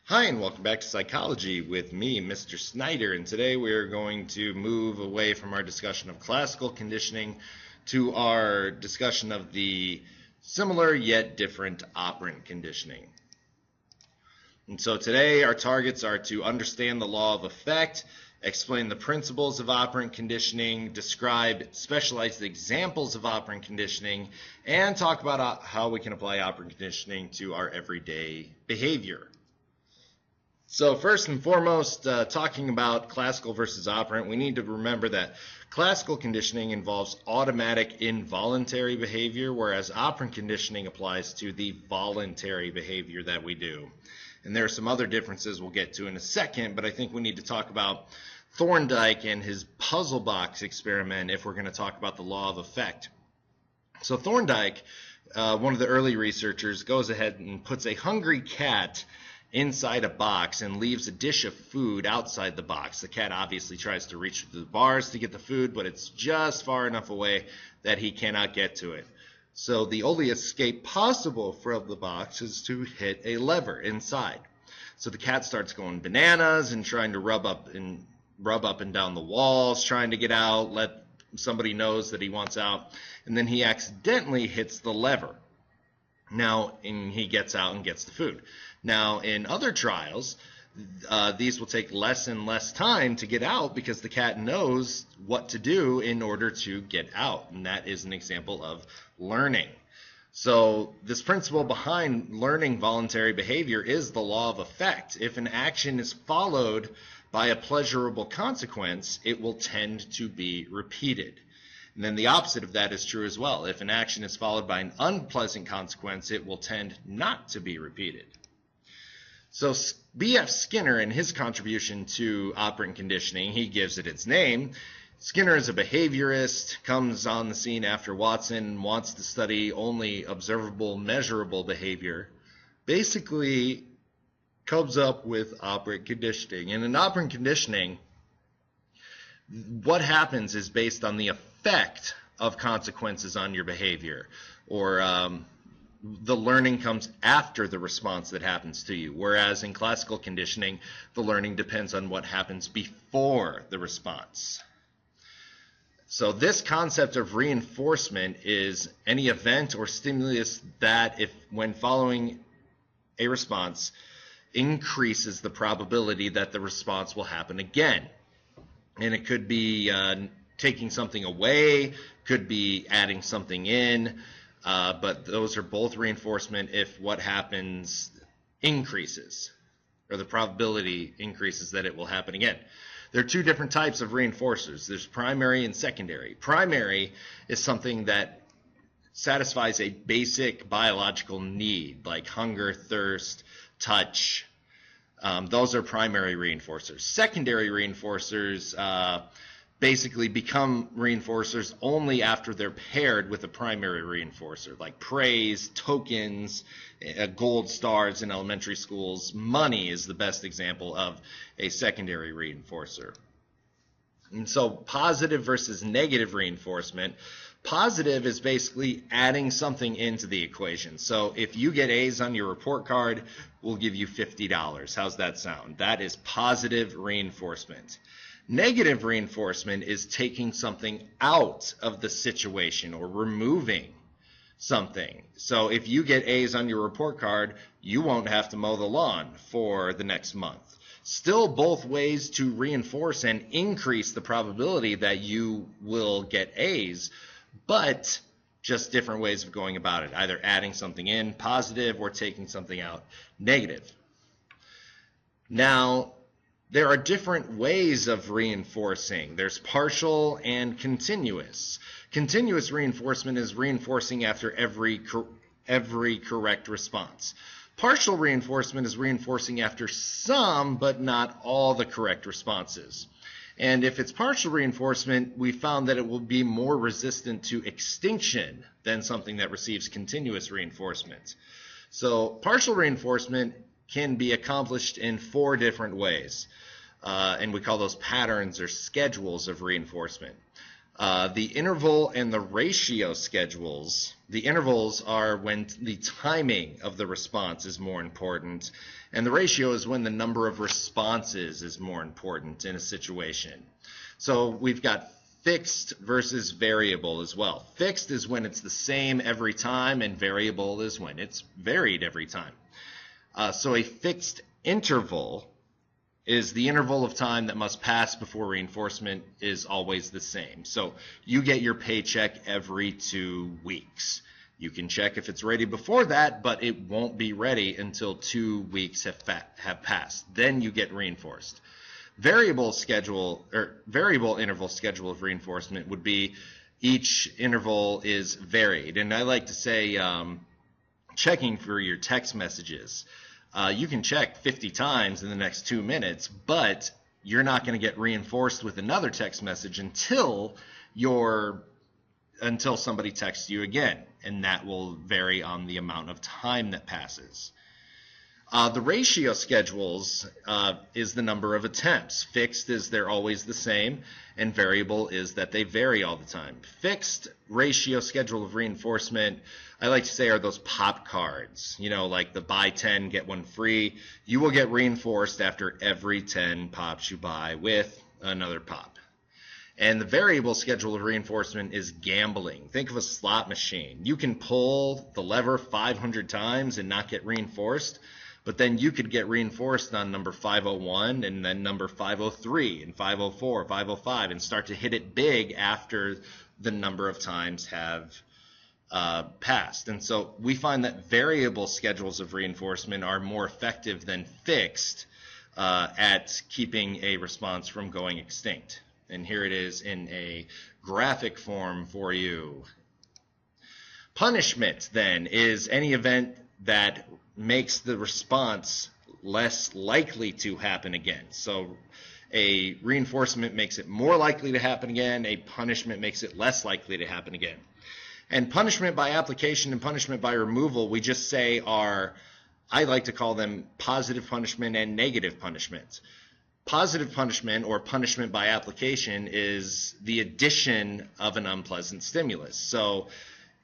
Hi, and welcome back to Psychology with me, Mr. Snyder. And today we are going to move away from our discussion of classical conditioning to our discussion of the similar yet different operant conditioning. And so today our targets are to understand the law of effect, explain the principles of operant conditioning, describe specialized examples of operant conditioning, and talk about how we can apply operant conditioning to our everyday behavior. So first and foremost, talking about classical versus operant, we need to remember that classical conditioning involves automatic involuntary behavior, whereas operant conditioning applies to the voluntary behavior that we do. And there are some other differences we'll get to in a second, but I think we need to talk about Thorndike and his puzzle box experiment if we're going to talk about the law of effect. So Thorndike, one of the early researchers, goes ahead and puts a hungry cat inside a box and leaves a dish of food outside the box. The cat obviously tries to reach through the bars to get the food, but it's just far enough away that he cannot get to it. So the only escape possible from the box is to hit a lever inside. So the cat starts going bananas and trying to rub up and down the walls, trying to get out, let somebody knows that he wants out, and then he accidentally hits the lever. Now, and he gets out and gets the food. Now, in other trials, these will take less and less time to get out because the cat knows what to do in order to get out. And that is an example of learning. So this principle behind learning voluntary behavior is the law of effect. If an action is followed by a pleasurable consequence, it will tend to be repeated. And then the opposite of that is true as well. If an action is followed by an unpleasant consequence, it will tend not to be repeated. So B.F. Skinner, in his contribution to operant conditioning, he gives it its name. Skinner is a behaviorist, comes on the scene after Watson, and wants to study only observable, measurable behavior. Basically comes up with operant conditioning. And in operant conditioning, what happens is based on the effect of consequences on your behavior, or the learning comes after the response that happens to you, whereas in classical conditioning, the learning depends on what happens before the response. So this concept of reinforcement is any event or stimulus that, if when following a response, increases the probability that the response will happen again. And it could be taking something away, could be adding something in, but those are both reinforcement if what happens increases, or the probability increases that it will happen again. There are two different types of reinforcers. There's primary and secondary. Primary is something that satisfies a basic biological need, like hunger, thirst, touch. Those are primary reinforcers. Secondary reinforcers basically become reinforcers only after they're paired with a primary reinforcer, like praise, tokens, gold stars in elementary schools. Money is the best example of a secondary reinforcer. And so positive versus negative reinforcement. Positive is basically adding something into the equation. So if you get A's on your report card, we'll give you $50. How's that sound? That is positive reinforcement. Negative reinforcement is taking something out of the situation or removing something. So if you get A's on your report card, you won't have to mow the lawn for the next month. Still both ways to reinforce and increase the probability that you will get A's, but just different ways of going about it, either adding something in, positive, or taking something out, negative. Now, there are different ways of reinforcing. There's partial and continuous. Continuous reinforcement is reinforcing after every correct response. Partial reinforcement is reinforcing after some, but not all the correct responses. And if it's partial reinforcement, we found that it will be more resistant to extinction than something that receives continuous reinforcement. So partial reinforcement can be accomplished in 4 different ways. And we call those patterns or schedules of reinforcement. The interval and the ratio schedules The intervals are when the timing of the response is more important, and the ratio is when the number of responses is more important in a situation. So we've got fixed versus variable as well. Fixed is when it's the same every time, and variable is when it's varied every time. So a fixed interval is the interval of time that must pass before reinforcement is always the same. So you get your paycheck every 2 weeks. You can check if it's ready before that, but it won't be ready until 2 weeks have passed. Then you get reinforced. Variable interval schedule of reinforcement would be each interval is varied. And I like to say checking for your text messages. You can check 50 times in the next 2 minutes, but you're not going to get reinforced with another text message until somebody texts you again, and that will vary on the amount of time that passes. The ratio schedules is the number of attempts. Fixed is they're always the same, and variable is that they vary all the time. Fixed ratio schedule of reinforcement, I like to say, are those pop cards, like the buy 10, get 1 free. You will get reinforced after every 10 pops you buy with another pop. And the variable schedule of reinforcement is gambling. Think of a slot machine. You can pull the lever 500 times and not get reinforced, but then you could get reinforced on number 501 and then number 503 and 504, 505, and start to hit it big after the number of times have passed. And so we find that variable schedules of reinforcement are more effective than fixed at keeping a response from going extinct. And here it is in a graphic form for you. Punishment, then, is any event that makes the response less likely to happen again. So a reinforcement makes it more likely to happen again. A punishment makes it less likely to happen again. And punishment by application and punishment by removal, we just say I like to call them positive punishment and negative punishment. Positive punishment, or punishment by application, is the addition of an unpleasant stimulus. So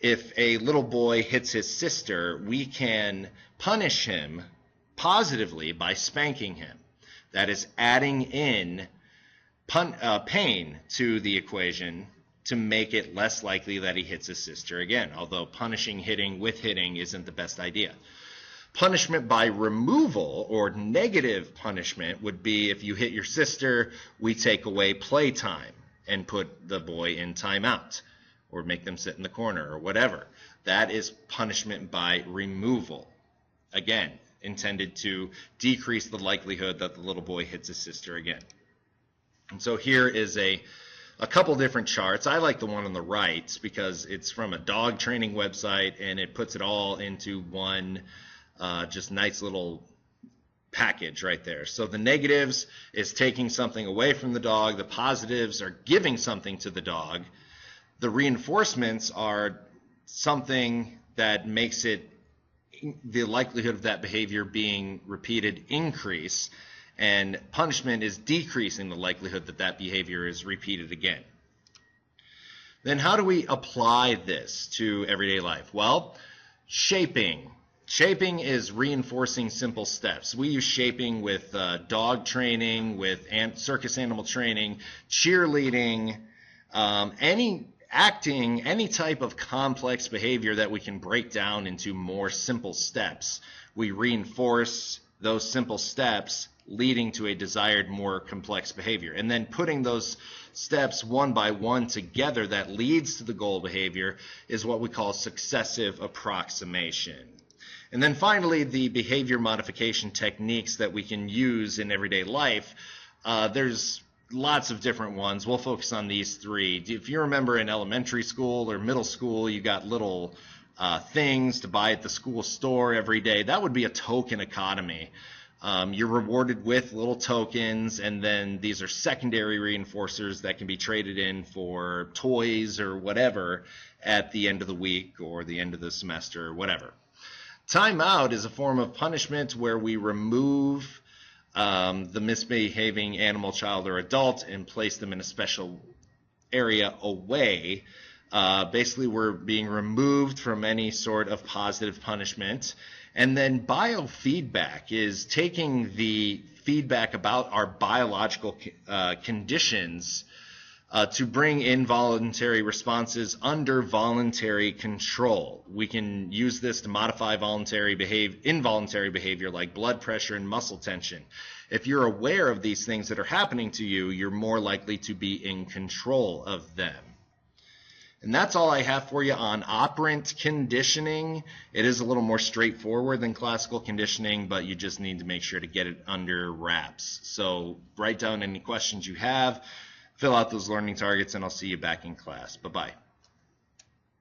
if a little boy hits his sister, we can punish him positively by spanking him. That is adding in pain to the equation to make it less likely that he hits his sister again, although punishing hitting with hitting isn't the best idea. Punishment by removal, or negative punishment, would be if you hit your sister, we take away playtime and put the boy in timeout or make them sit in the corner or whatever. That is punishment by removal. Again, intended to decrease the likelihood that the little boy hits his sister again. And so here is a couple different charts. I like the one on the right because it's from a dog training website and it puts it all into one just nice little package right there. So the negatives is taking something away from the dog. The positives are giving something to the dog. The reinforcements are something that makes the likelihood of that behavior being repeated increase, and punishment is decreasing the likelihood that that behavior is repeated again. Then how do we apply this to everyday life? Well, shaping. Shaping is reinforcing simple steps. We use shaping with dog training, with circus animal training, cheerleading, any type of complex behavior that we can break down into more simple steps. We reinforce those simple steps, leading to a desired more complex behavior. And then putting those steps one by one together that leads to the goal behavior is what we call successive approximation. And then finally, the behavior modification techniques that we can use in everyday life. There's lots of different ones. We'll focus on these three. If you remember in elementary school or middle school, you got little things to buy at the school store every day. That would be a token economy. You're rewarded with little tokens, and then these are secondary reinforcers that can be traded in for toys or whatever at the end of the week or the end of the semester or whatever. Timeout is a form of punishment where we remove the misbehaving animal, child, or adult and place them in a special area away Basically, we're being removed from any sort of positive punishment. And then biofeedback is taking the feedback about our biological conditions to bring involuntary responses under voluntary control. We can use this to modify involuntary behavior like blood pressure and muscle tension. If you're aware of these things that are happening to you, you're more likely to be in control of them. And that's all I have for you on operant conditioning. It is a little more straightforward than classical conditioning, but you just need to make sure to get it under wraps. So write down any questions you have, fill out those learning targets, and I'll see you back in class. Bye-bye.